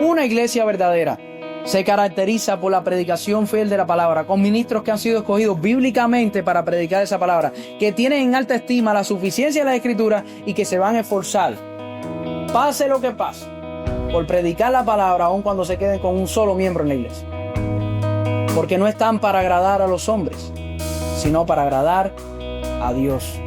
Una iglesia verdadera se caracteriza por la predicación fiel de la palabra, con ministros que han sido escogidos bíblicamente para predicar esa palabra, que tienen en alta estima la suficiencia de la Escritura y que se van a esforzar, pase lo que pase, por predicar la palabra, aun cuando se queden con un solo miembro en la iglesia. Porque no están para agradar a los hombres, sino para agradar a Dios.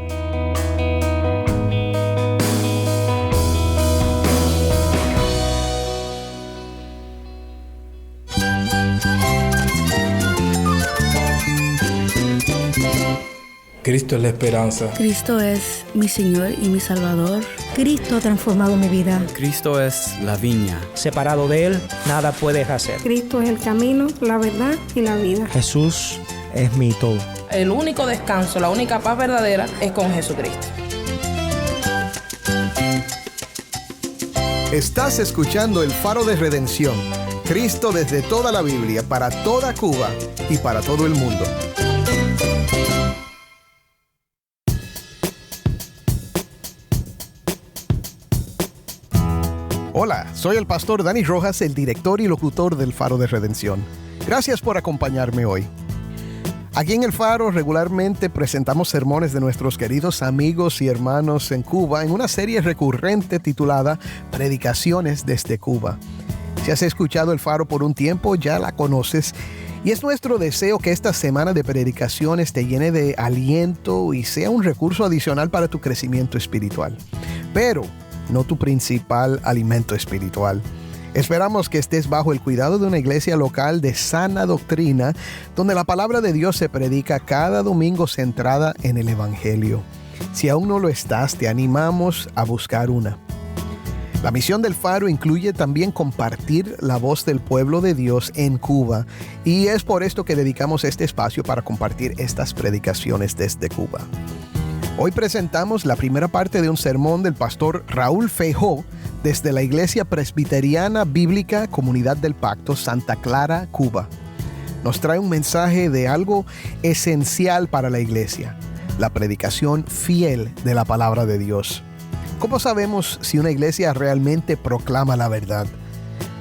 Cristo es la esperanza. Cristo es mi Señor y mi Salvador. Cristo ha transformado mi vida. Cristo es la viña. Separado de Él, nada puedes hacer. Cristo es el camino, la verdad y la vida. Jesús es mi todo. El único descanso, la única paz verdadera es con Jesucristo. Estás escuchando El Faro de Redención. Cristo desde toda la Biblia, para toda Cuba y para todo el mundo. Hola, soy el pastor Dani Rojas, el director y locutor del Faro de Redención. Gracias por acompañarme hoy. Aquí en el Faro regularmente presentamos sermones de nuestros queridos amigos y hermanos en Cuba en una serie recurrente titulada Predicaciones desde Cuba. Si has escuchado el Faro por un tiempo, ya la conoces. Y es nuestro deseo que esta semana de predicaciones te llene de aliento y sea un recurso adicional para tu crecimiento espiritual. Pero no tu principal alimento espiritual. Esperamos que estés bajo el cuidado de una iglesia local de sana doctrina, donde la palabra de Dios se predica cada domingo centrada en el Evangelio. Si aún no lo estás, te animamos a buscar una. La misión del Faro incluye también compartir la voz del pueblo de Dios en Cuba, y es por esto que dedicamos este espacio para compartir estas predicaciones desde Cuba. Hoy presentamos la primera parte de un sermón del pastor Raúl Feijó desde la Iglesia Presbiteriana Bíblica Comunidad del Pacto, Santa Clara, Cuba. Nos trae un mensaje de algo esencial para la iglesia, la predicación fiel de la palabra de Dios. ¿Cómo sabemos si una iglesia realmente proclama la verdad?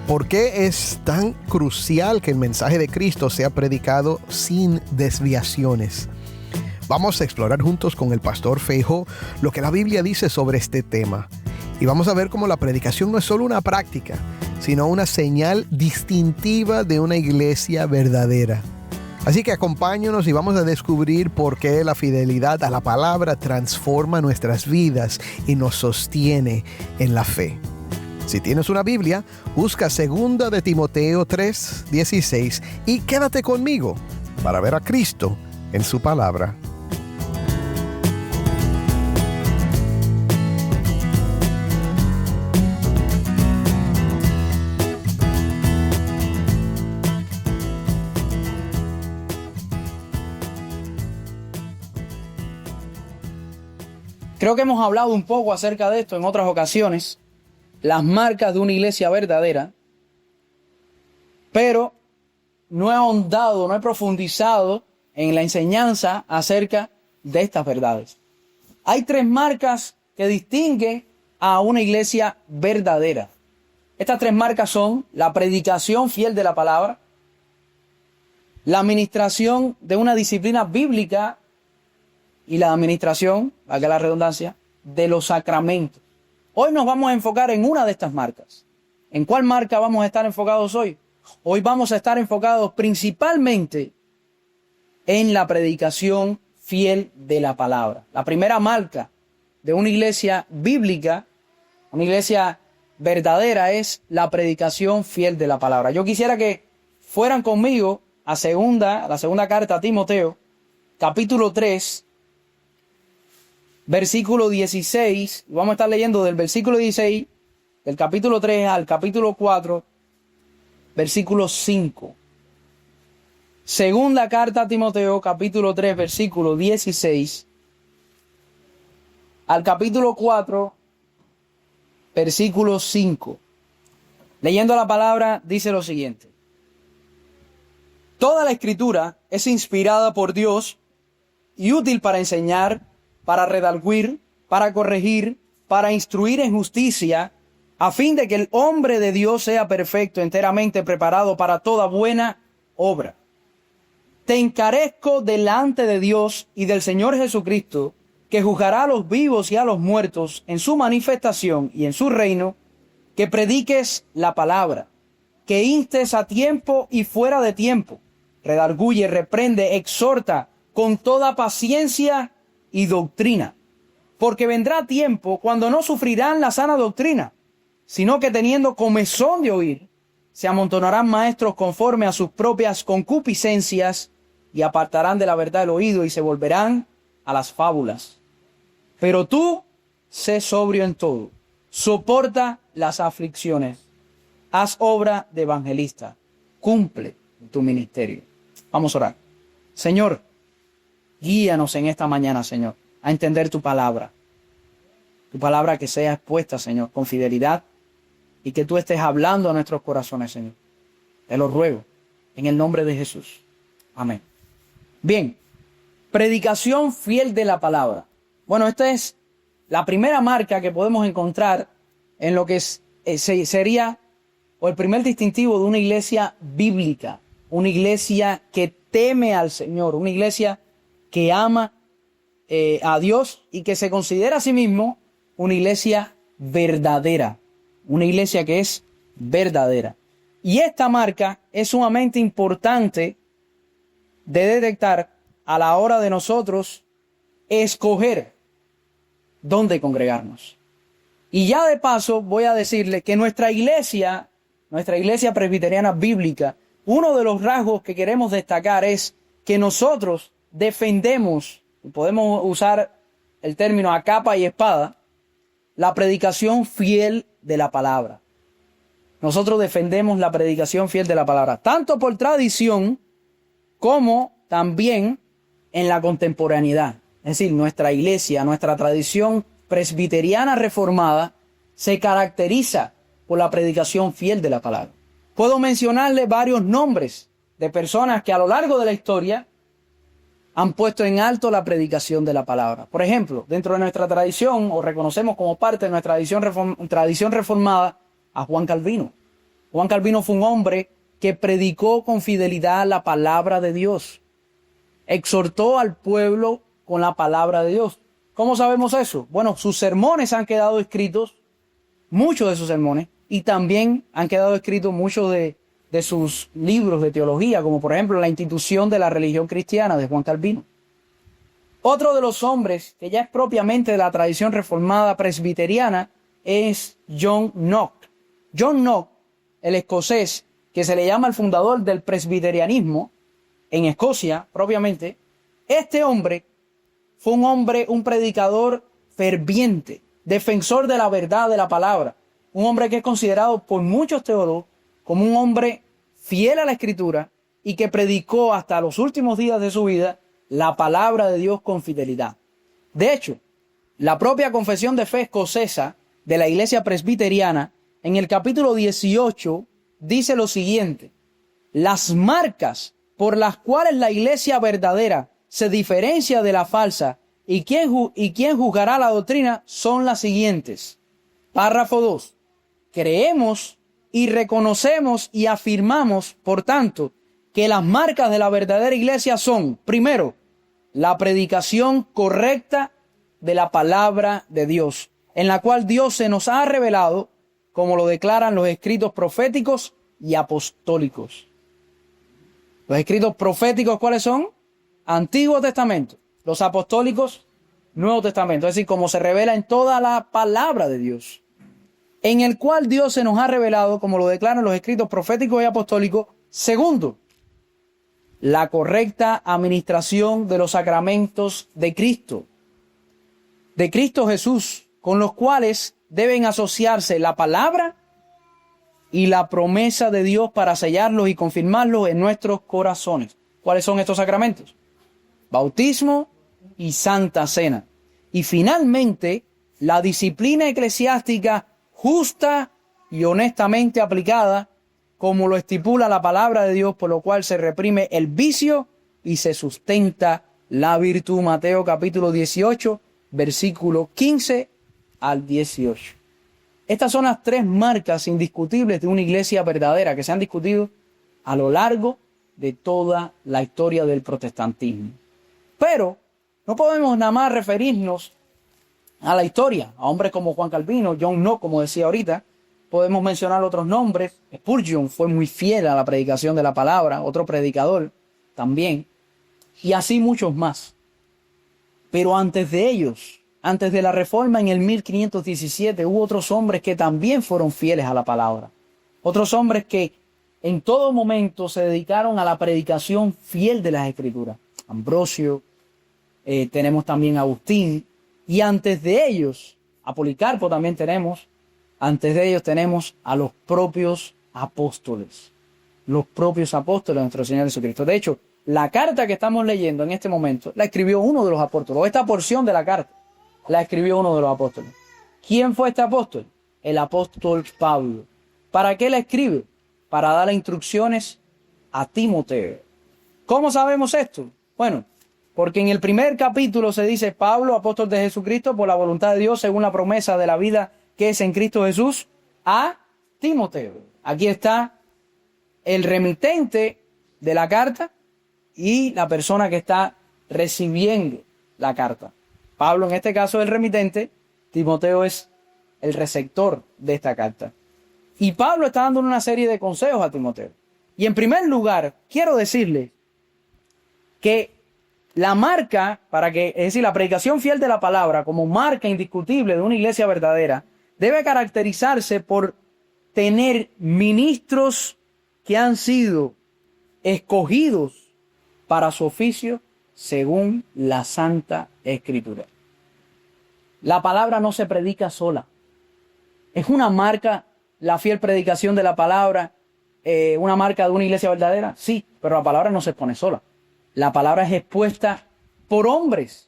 ¿Por qué es tan crucial que el mensaje de Cristo sea predicado sin desviaciones? Vamos a explorar juntos con el pastor Feijó lo que la Biblia dice sobre este tema. Y vamos a ver cómo la predicación no es solo una práctica, sino una señal distintiva de una iglesia verdadera. Así que acompáñanos y vamos a descubrir por qué la fidelidad a la palabra transforma nuestras vidas y nos sostiene en la fe. Si tienes una Biblia, busca 2 de Timoteo 3:16 y quédate conmigo para ver a Cristo en su palabra. Creo que hemos hablado un poco acerca de esto en otras ocasiones, las marcas de una iglesia verdadera, pero no he ahondado, no he profundizado en la enseñanza acerca de estas verdades. Hay 3 marcas que distinguen a una iglesia verdadera. Estas 3 marcas son la predicación fiel de la palabra, la administración de una disciplina bíblica y la administración, valga la redundancia, de los sacramentos. Hoy nos vamos a enfocar en una de estas marcas. ¿En cuál marca vamos a estar enfocados hoy? Hoy vamos a estar enfocados principalmente en la predicación fiel de la palabra. La primera marca de una iglesia bíblica, una iglesia verdadera, es la predicación fiel de la palabra. Yo quisiera que fueran conmigo a la segunda carta a Timoteo, capítulo 3, versículo 16, vamos a estar leyendo del versículo 16, del capítulo 3 al capítulo 4, versículo 5. Segunda carta a Timoteo, capítulo 3, versículo 16, al capítulo 4, versículo 5. Leyendo la palabra, dice lo siguiente: Toda la Escritura es inspirada por Dios y útil para enseñar, para redarguir, para corregir, para instruir en justicia, a fin de que el hombre de Dios sea perfecto, enteramente preparado para toda buena obra. Te encarezco delante de Dios y del Señor Jesucristo, que juzgará a los vivos y a los muertos en su manifestación y en su reino, que prediques la palabra, que instes a tiempo y fuera de tiempo, redarguye, reprende, exhorta con toda paciencia y doctrina. Porque vendrá tiempo cuando no sufrirán la sana doctrina, sino que teniendo comezón de oír, se amontonarán maestros conforme a sus propias concupiscencias y apartarán de la verdad el oído y se volverán a las fábulas. Pero tú, sé sobrio en todo, soporta las aflicciones, haz obra de evangelista, cumple tu ministerio. Vamos a orar. Señor, guíanos en esta mañana, Señor, a entender tu palabra que sea expuesta, Señor, con fidelidad, y que tú estés hablando a nuestros corazones, Señor. Te lo ruego, en el nombre de Jesús. Amén. Bien, predicación fiel de la palabra. Bueno, esta es la primera marca que podemos encontrar en lo que sería, o el primer distintivo de una iglesia bíblica, una iglesia que teme al Señor, una iglesia que ama a Dios y que se considera a sí mismo una iglesia verdadera, una iglesia que es verdadera. Y esta marca es sumamente importante de detectar a la hora de nosotros escoger dónde congregarnos. Y ya de paso voy a decirle que nuestra iglesia presbiteriana bíblica, uno de los rasgos que queremos destacar es que nosotros defendemos, y podemos usar el término a capa y espada, la predicación fiel de la palabra. Nosotros defendemos la predicación fiel de la palabra, tanto por tradición como también en la contemporaneidad. Es decir, nuestra iglesia, nuestra tradición presbiteriana reformada se caracteriza por la predicación fiel de la palabra. Puedo mencionarle varios nombres de personas que a lo largo de la historia han puesto en alto la predicación de la palabra. Por ejemplo, dentro de nuestra tradición, o reconocemos como parte de nuestra tradición reformada, a Juan Calvino. Juan Calvino fue un hombre que predicó con fidelidad la palabra de Dios. Exhortó al pueblo con la palabra de Dios. ¿Cómo sabemos eso? Bueno, sus sermones han quedado escritos, muchos de sus sermones, y también han quedado escritos muchos de sus libros de teología, como por ejemplo la institución de la religión cristiana de Juan Calvino. Otro de los hombres que ya es propiamente de la tradición reformada presbiteriana es John Knox. John Knox, el escocés, que se le llama el fundador del presbiterianismo en Escocia propiamente, este hombre fue un predicador ferviente, defensor de la verdad de la palabra, un hombre que es considerado por muchos teólogos como un hombre fiel a la Escritura y que predicó hasta los últimos días de su vida la palabra de Dios con fidelidad. De hecho, la propia confesión de fe escocesa de la iglesia presbiteriana, en el capítulo 18, dice lo siguiente: las marcas por las cuales la iglesia verdadera se diferencia de la falsa y quién juzgará la doctrina son las siguientes. Párrafo 2. Creemos y reconocemos y afirmamos, por tanto, que las marcas de la verdadera iglesia son, primero, la predicación correcta de la palabra de Dios, en la cual Dios se nos ha revelado, como lo declaran los escritos proféticos y apostólicos. Los escritos proféticos, ¿cuáles son? Antiguo Testamento. Los apostólicos, Nuevo Testamento. Es decir, como se revela en toda la palabra de Dios, en el cual Dios se nos ha revelado, como lo declaran los escritos proféticos y apostólicos. Segundo, la correcta administración de los sacramentos de Cristo Jesús, con los cuales deben asociarse la palabra y la promesa de Dios para sellarlos y confirmarlos en nuestros corazones. ¿Cuáles son estos sacramentos? Bautismo y Santa Cena. Y finalmente, la disciplina eclesiástica justa y honestamente aplicada, como lo estipula la palabra de Dios, por lo cual se reprime el vicio y se sustenta la virtud. Mateo capítulo 18, versículo 15 al 18. Estas son las tres marcas indiscutibles de una iglesia verdadera que se han discutido a lo largo de toda la historia del protestantismo. Pero no podemos nada más referirnos a la historia, a hombres como Juan Calvino, John Knox, como decía ahorita. Podemos mencionar otros nombres. Spurgeon fue muy fiel a la predicación de la palabra, otro predicador también, y así muchos más. Pero antes de ellos, antes de la Reforma en el 1517, hubo otros hombres que también fueron fieles a la palabra. Otros hombres que en todo momento se dedicaron a la predicación fiel de las Escrituras. Ambrosio, tenemos también a Agustín, y antes de ellos, a Policarpo también tenemos. Antes de ellos tenemos a los propios apóstoles. Los propios apóstoles de nuestro Señor Jesucristo. De hecho, la carta que estamos leyendo en este momento la escribió uno de los apóstoles. O esta porción de la carta la escribió uno de los apóstoles. ¿Quién fue este apóstol? El apóstol Pablo. ¿Para qué la escribe? Para darle instrucciones a Timoteo. ¿Cómo sabemos esto? Bueno, porque en el primer capítulo se dice: Pablo, apóstol de Jesucristo, por la voluntad de Dios, según la promesa de la vida que es en Cristo Jesús, a Timoteo. Aquí está el remitente de la carta y la persona que está recibiendo la carta. Pablo en este caso es el remitente, Timoteo es el receptor de esta carta. Y Pablo está dando una serie de consejos a Timoteo. Y en primer lugar, quiero decirle que la marca, es decir, la predicación fiel de la palabra como marca indiscutible de una iglesia verdadera, debe caracterizarse por tener ministros que han sido escogidos para su oficio según la Santa Escritura. La palabra no se predica sola. Es una marca, la fiel predicación de la palabra, una marca de una iglesia verdadera. Sí, pero la palabra no se expone sola. La palabra es expuesta por hombres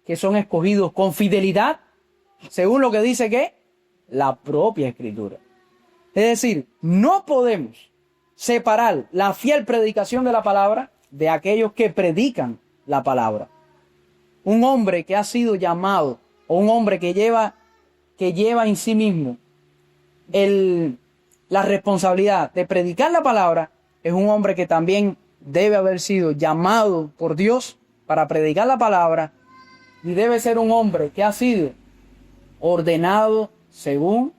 que son escogidos con fidelidad, según lo que dice que la propia Escritura. Es decir, no podemos separar la fiel predicación de la palabra de aquellos que predican la palabra. Un hombre que ha sido llamado, o un hombre que lleva en sí mismo la responsabilidad de predicar la palabra, es un hombre que también debe haber sido llamado por Dios para predicar la palabra, y debe ser un hombre que ha sido ordenado según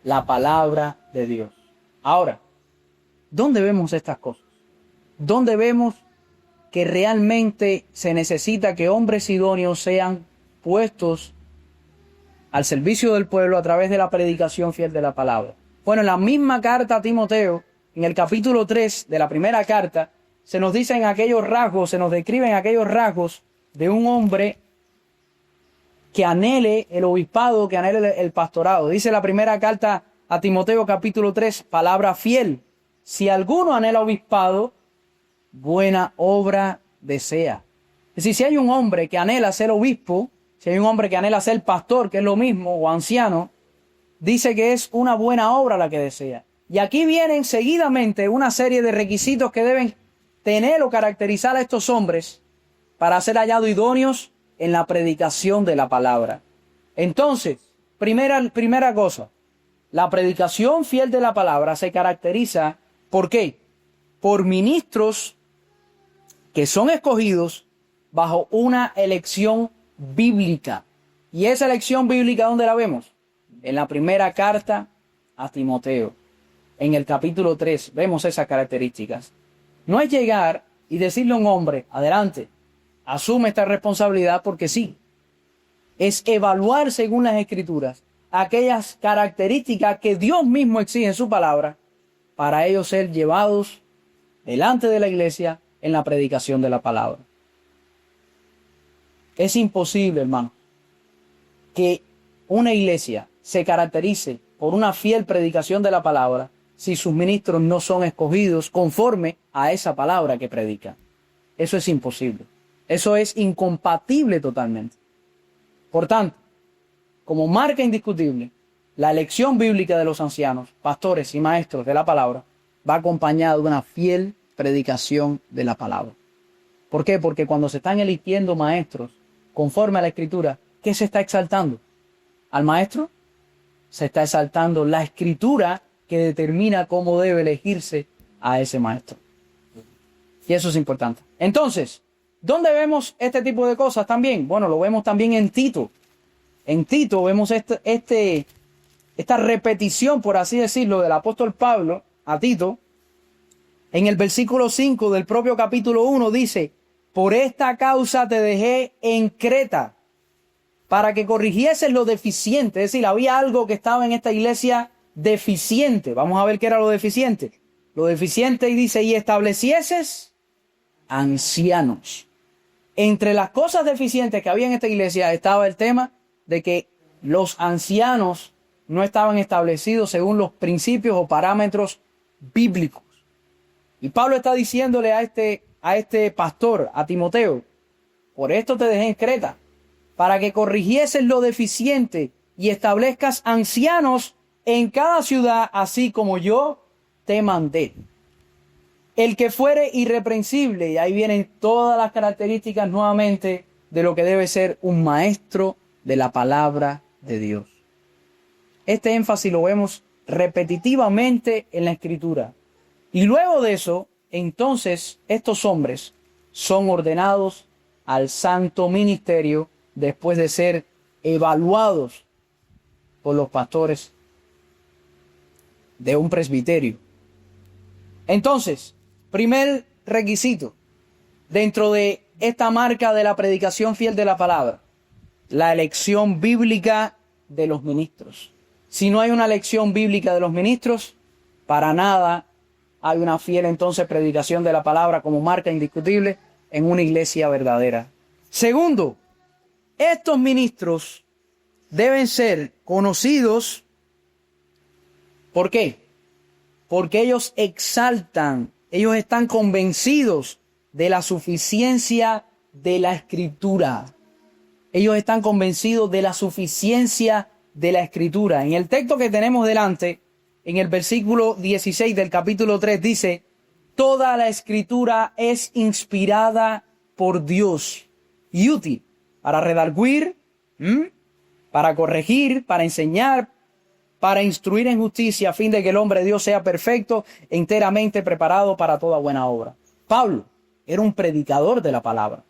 la palabra de Dios. Ahora, ¿dónde vemos estas cosas? ¿Dónde vemos que realmente se necesita que hombres idóneos sean puestos al servicio del pueblo a través de la predicación fiel de la palabra? Bueno, en la misma carta a Timoteo, en el capítulo 3 de la primera carta, se nos dicen aquellos rasgos, se nos describen aquellos rasgos de un hombre que anhele el obispado, que anhele el pastorado. Dice la primera carta a Timoteo capítulo 3, palabra fiel: si alguno anhela obispado, buena obra desea. Es decir, si hay un hombre que anhela ser obispo, si hay un hombre que anhela ser pastor, que es lo mismo, o anciano, dice que es una buena obra la que desea. Y aquí vienen seguidamente una serie de requisitos que deben tener o caracterizar a estos hombres para ser hallados idóneos en la predicación de la palabra. Entonces, primera cosa, la predicación fiel de la palabra se caracteriza, ¿por qué? Por ministros que son escogidos bajo una elección bíblica. ¿Y esa elección bíblica dónde la vemos? En la primera carta a Timoteo. En el capítulo 3 vemos esas características. No es llegar y decirle a un hombre: adelante, asume esta responsabilidad, porque sí. Es evaluar según las Escrituras aquellas características que Dios mismo exige en su palabra para ellos ser llevados delante de la iglesia en la predicación de la palabra. Es imposible, hermano, que una iglesia se caracterice por una fiel predicación de la palabra si sus ministros no son escogidos conforme a esa palabra que predican. Eso es imposible. Eso es incompatible totalmente. Por tanto, como marca indiscutible, la elección bíblica de los ancianos, pastores y maestros de la palabra va acompañada de una fiel predicación de la palabra. ¿Por qué? Porque cuando se están eligiendo maestros conforme a la Escritura, ¿qué se está exaltando? ¿Al maestro? se está exaltando la escritura que determina cómo debe elegirse a ese maestro. Y eso es importante. Entonces, ¿dónde vemos este tipo de cosas también? Bueno, lo vemos también en Tito. En Tito vemos esta repetición, por así decirlo, del apóstol Pablo a Tito. En el versículo 5 del propio capítulo 1 dice: por esta causa te dejé en Creta, para que corrigieses lo deficiente. Es decir, había algo que estaba en esta iglesia deficiente. Vamos a ver qué era lo deficiente. Lo deficiente, y dice, y establecieses ancianos. Entre las cosas deficientes que había en esta iglesia estaba el tema de que los ancianos no estaban establecidos según los principios o parámetros bíblicos. Y Pablo está diciéndole a este pastor, a Timoteo: por esto te dejé en Creta, para que corrigieses lo deficiente y establezcas ancianos en cada ciudad, así como yo te mandé. El que fuere irreprensible, y ahí vienen todas las características nuevamente de lo que debe ser un maestro de la palabra de Dios. Este énfasis lo vemos repetitivamente en la Escritura. Y luego de eso, entonces, estos hombres son ordenados al santo ministerio después de ser evaluados por los pastores de un presbiterio. Entonces, primer requisito dentro de esta marca de la predicación fiel de la palabra: la elección bíblica de los ministros. Si no hay una elección bíblica de los ministros, para nada hay una fiel entonces predicación de la palabra como marca indiscutible en una iglesia verdadera. Segundo, estos ministros deben ser conocidos. ¿Por qué? Porque ellos exaltan, ellos están convencidos de la suficiencia de la Escritura. Ellos están convencidos de la suficiencia de la Escritura. En el texto que tenemos delante, en el versículo 16 del capítulo 3 dice: toda la Escritura es inspirada por Dios y útil para redarguir, para corregir, para enseñar, para instruir en justicia, a fin de que el hombre de Dios sea perfecto, enteramente preparado para toda buena obra. Pablo era un predicador de la palabra.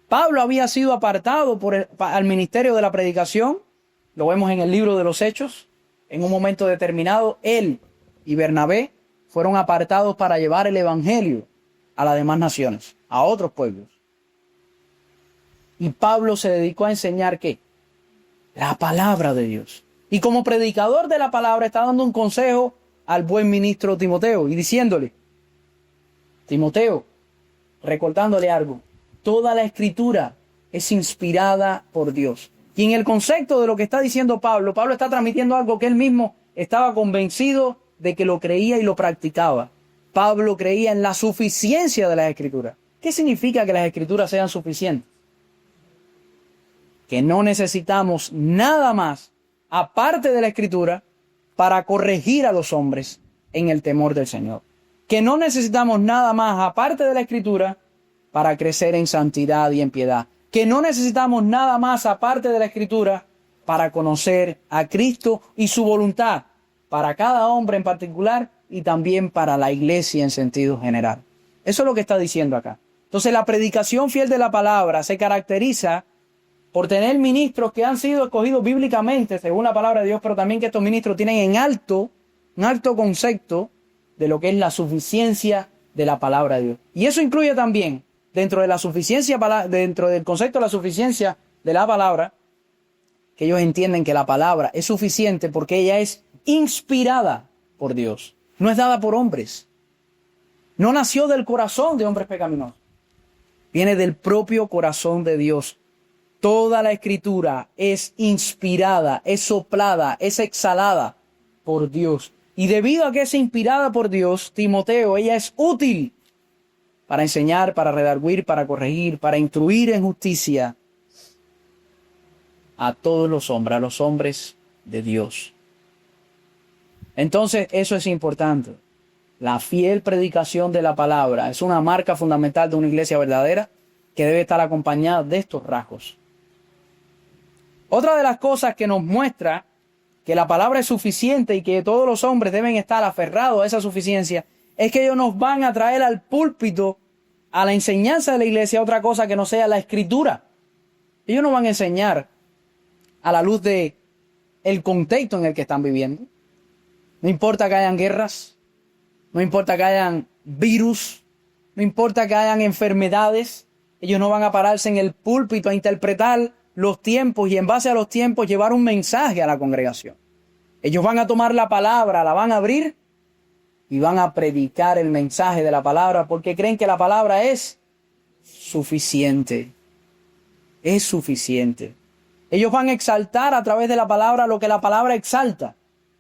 Pablo había sido apartado al ministerio de la predicación. Lo vemos en el libro de los Hechos. En un momento determinado, él y Bernabé fueron apartados para llevar el evangelio a las demás naciones, a otros pueblos. Y Pablo se dedicó a enseñar ¿qué? La palabra de Dios. Y como predicador de la palabra está dando un consejo al buen ministro Timoteo y diciéndole: Timoteo, recordándole algo, toda la Escritura es inspirada por Dios. Y en el concepto de lo que está diciendo Pablo está transmitiendo algo que él mismo estaba convencido de que lo creía y lo practicaba. Pablo creía en la suficiencia de las Escrituras. ¿Qué significa que las Escrituras sean suficientes? Que no necesitamos nada más aparte de la Escritura para corregir a los hombres en el temor del Señor. Que no necesitamos nada más aparte de la Escritura para crecer en santidad y en piedad. Que no necesitamos nada más aparte de la Escritura para conocer a Cristo y su voluntad para cada hombre en particular y también para la iglesia en sentido general. Eso es lo que está diciendo acá. Entonces, la predicación fiel de la palabra se caracteriza por tener ministros que han sido escogidos bíblicamente según la palabra de Dios, pero también que estos ministros tienen un alto concepto de lo que es la suficiencia de la palabra de Dios. Y eso incluye también, dentro del concepto de la suficiencia de la palabra, que ellos entienden que la palabra es suficiente porque ella es inspirada por Dios. No es dada por hombres. No nació del corazón de hombres pecaminosos. Viene del propio corazón de Dios. Toda la Escritura es inspirada, es soplada, es exhalada por Dios. Y debido a que es inspirada por Dios, Timoteo, ella es útil para enseñar, para redarguir, para corregir, para instruir en justicia a todos los hombres, a los hombres de Dios. Entonces, eso es importante. La fiel predicación de la palabra es una marca fundamental de una iglesia verdadera que debe estar acompañada de estos rasgos. Otra de las cosas que nos muestra que la palabra es suficiente y que todos los hombres deben estar aferrados a esa suficiencia, es que ellos nos van a traer al púlpito, a la enseñanza de la iglesia, otra cosa que no sea la escritura. Ellos no van a enseñar a la luz de el contexto en el que están viviendo. No importa que hayan guerras, no importa que hayan virus, no importa que hayan enfermedades, ellos no van a pararse en el púlpito a interpretar los tiempos y en base a los tiempos llevar un mensaje a la congregación. Ellos van a tomar la palabra, la van a abrir y van a predicar el mensaje de la palabra porque creen que la palabra es suficiente. Es suficiente. Ellos van a exaltar a través de la palabra lo que la palabra exalta.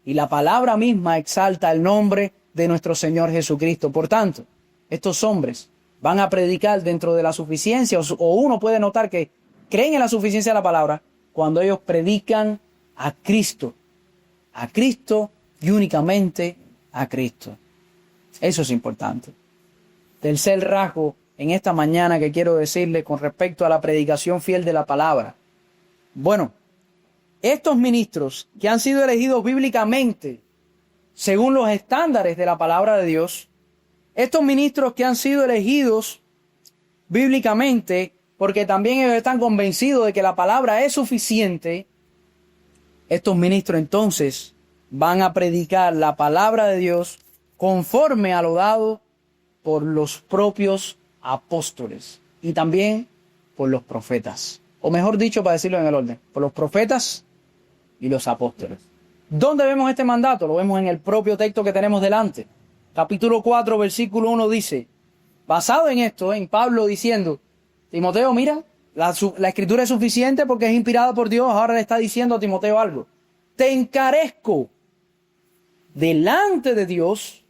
Y la palabra misma exalta el nombre de nuestro Señor Jesucristo. Por tanto, estos hombres van a predicar dentro de la suficiencia, o uno puede notar que creen en la suficiencia de la palabra cuando ellos predican a Cristo y únicamente a Cristo. Eso es importante. Tercer rasgo en esta mañana que quiero decirle con respecto a la predicación fiel de la palabra. Bueno, estos ministros que han sido elegidos bíblicamente según los estándares de la palabra de Dios, estos ministros que han sido elegidos bíblicamente porque también ellos están convencidos de que la palabra es suficiente, estos ministros entonces van a predicar la palabra de Dios conforme a lo dado por los propios apóstoles y también por los profetas. O mejor dicho, para decirlo en el orden, por los profetas y los apóstoles. ¿Dónde vemos este mandato? Lo vemos en el propio texto que tenemos delante. Capítulo 4, versículo 1 dice, basado en esto, en Pablo diciendo, Timoteo, mira, la escritura es suficiente porque es inspirada por Dios. Ahora le está diciendo a Timoteo algo. Te encarezco delante de Dios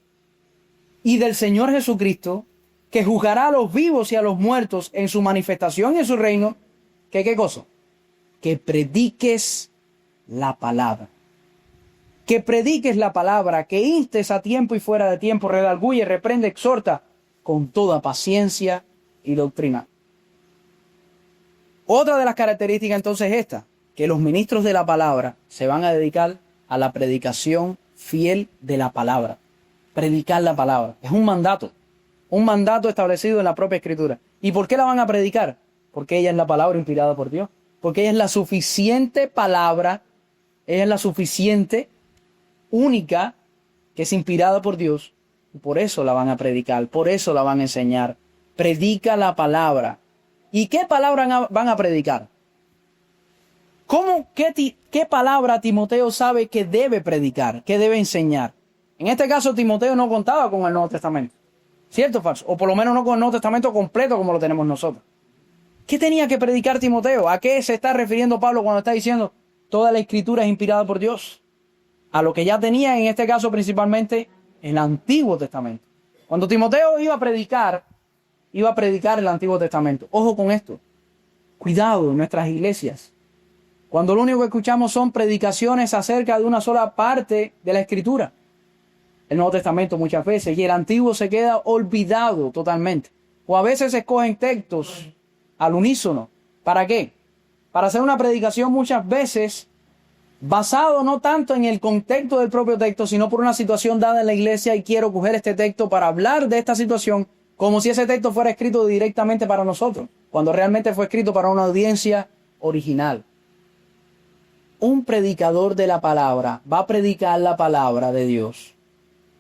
y del Señor Jesucristo, que juzgará a los vivos y a los muertos en su manifestación y en su reino. ¿Qué cosa? Que prediques la palabra. Que prediques la palabra, que instes a tiempo y fuera de tiempo, redarguye, reprende, exhorta con toda paciencia y doctrina. Otra de las características entonces es esta, que los ministros de la palabra se van a dedicar a la predicación fiel de la palabra. Predicar la palabra. Es un mandato establecido en la propia Escritura. ¿Y por qué la van a predicar? Porque ella es la palabra inspirada por Dios. Porque ella es la suficiente palabra, ella es la suficiente, única, que es inspirada por Dios. Y por eso la van a predicar, por eso la van a enseñar. Predica la palabra. ¿Y qué palabra van a predicar? ¿Qué palabra Timoteo sabe que debe predicar, que debe enseñar? En este caso, Timoteo no contaba con el Nuevo Testamento. ¿Cierto o falso? O por lo menos no con el Nuevo Testamento completo como lo tenemos nosotros. ¿Qué tenía que predicar Timoteo? ¿A qué se está refiriendo Pablo cuando está diciendo toda la Escritura es inspirada por Dios? A lo que ya tenía, en este caso principalmente, el Antiguo Testamento. Cuando Timoteo iba a predicar el Antiguo Testamento. Ojo con esto. Cuidado en nuestras iglesias. Cuando lo único que escuchamos son predicaciones acerca de una sola parte de la Escritura. El Nuevo Testamento muchas veces, y el Antiguo se queda olvidado totalmente. O a veces se escogen textos al unísono. ¿Para qué? Para hacer una predicación muchas veces basado no tanto en el contexto del propio texto, sino por una situación dada en la iglesia y quiero coger este texto para hablar de esta situación como si ese texto fuera escrito directamente para nosotros, cuando realmente fue escrito para una audiencia original. Un predicador de la palabra va a predicar la palabra de Dios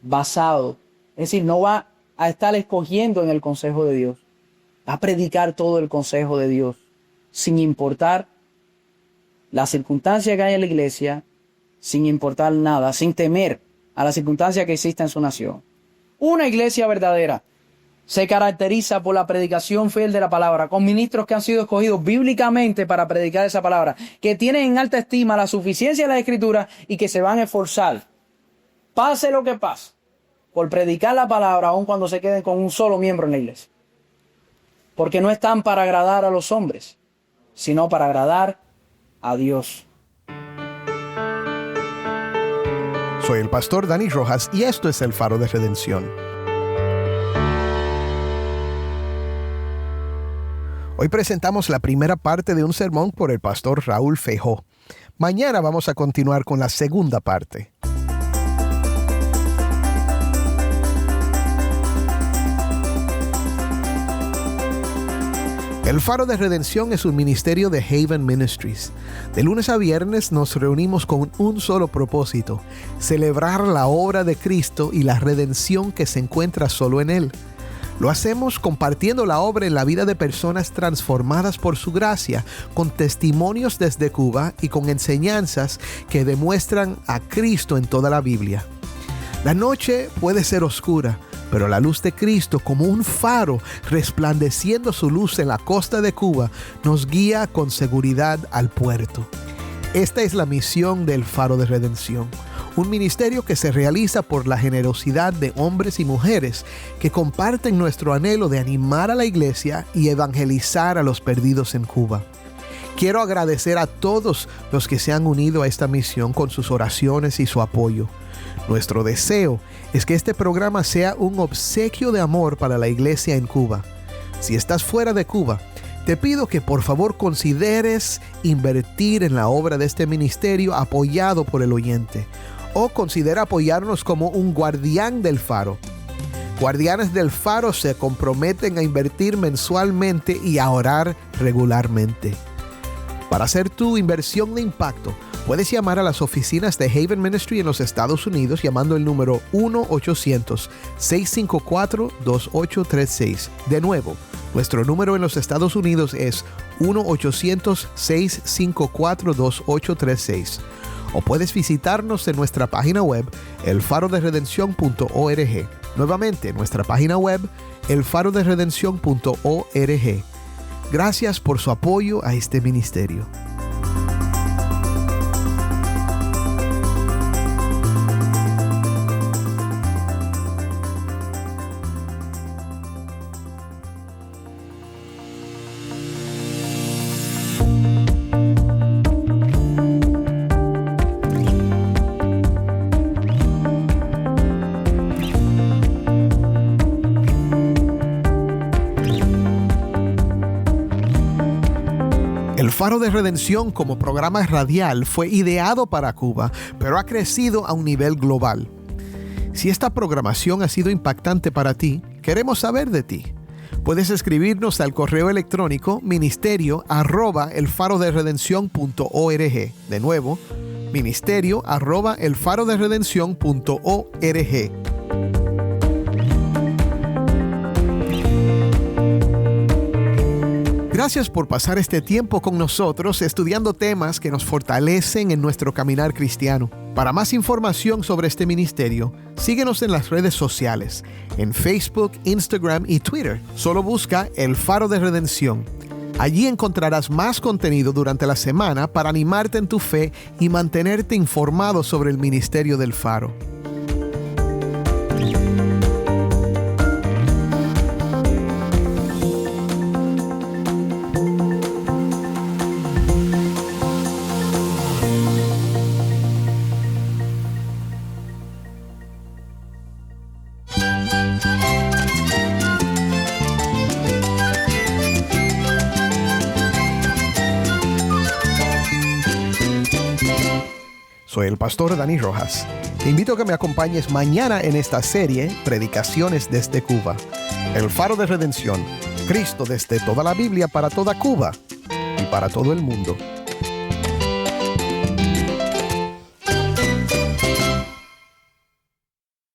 basado, es decir, no va a estar escogiendo en el consejo de Dios, va a predicar todo el consejo de Dios, sin importar la circunstancia que hay en la iglesia, sin importar nada, sin temer a la circunstancia que exista en su nación. Una iglesia verdadera se caracteriza por la predicación fiel de la palabra, con ministros que han sido escogidos bíblicamente para predicar esa palabra, que tienen en alta estima la suficiencia de la Escritura y que se van a esforzar, pase lo que pase, por predicar la palabra aun cuando se queden con un solo miembro en la iglesia. Porque no están para agradar a los hombres, sino para agradar a Dios. Soy el pastor Dani Rojas y esto es el Faro de Redención. Hoy presentamos la primera parte de un sermón por el pastor Raúl Feijó. Mañana vamos a continuar con la segunda parte. El Faro de Redención es un ministerio de Haven Ministries. De lunes a viernes nos reunimos con un solo propósito: celebrar la obra de Cristo y la redención que se encuentra solo en Él. Lo hacemos compartiendo la obra en la vida de personas transformadas por su gracia, con testimonios desde Cuba y con enseñanzas que demuestran a Cristo en toda la Biblia. La noche puede ser oscura, pero la luz de Cristo, como un faro resplandeciendo su luz en la costa de Cuba, nos guía con seguridad al puerto. Esta es la misión del Faro de Redención, un ministerio que se realiza por la generosidad de hombres y mujeres que comparten nuestro anhelo de animar a la iglesia y evangelizar a los perdidos en Cuba. Quiero agradecer a todos los que se han unido a esta misión con sus oraciones y su apoyo. Nuestro deseo es que este programa sea un obsequio de amor para la iglesia en Cuba. Si estás fuera de Cuba, te pido que por favor consideres invertir en la obra de este ministerio apoyado por el oyente, o considera apoyarnos como un guardián del faro. Guardianes del Faro se comprometen a invertir mensualmente y a orar regularmente. Para hacer tu inversión de impacto, puedes llamar a las oficinas de Haven Ministry en los Estados Unidos llamando el número 1-800-654-2836. De nuevo, nuestro número en los Estados Unidos es 1-800-654-2836. O puedes visitarnos en nuestra página web, elfaroderedención.org. Nuevamente, nuestra página web, elfaroderedención.org. Gracias por su apoyo a este ministerio. El Faro de Redención como programa radial fue ideado para Cuba, pero ha crecido a un nivel global. Si esta programación ha sido impactante para ti, queremos saber de ti. Puedes escribirnos al correo electrónico ministerio@elfaroderedención.org. De nuevo, ministerio@elfaroderedención.org. Gracias por pasar este tiempo con nosotros estudiando temas que nos fortalecen en nuestro caminar cristiano. Para más información sobre este ministerio, síguenos en las redes sociales, en Facebook, Instagram y Twitter. Solo busca El Faro de Redención. Allí encontrarás más contenido durante la semana para animarte en tu fe y mantenerte informado sobre el ministerio del Faro. Soy el pastor Dani Rojas. Te invito a que me acompañes mañana en esta serie Predicaciones desde Cuba. El Faro de Redención, Cristo desde toda la Biblia para toda Cuba y para todo el mundo.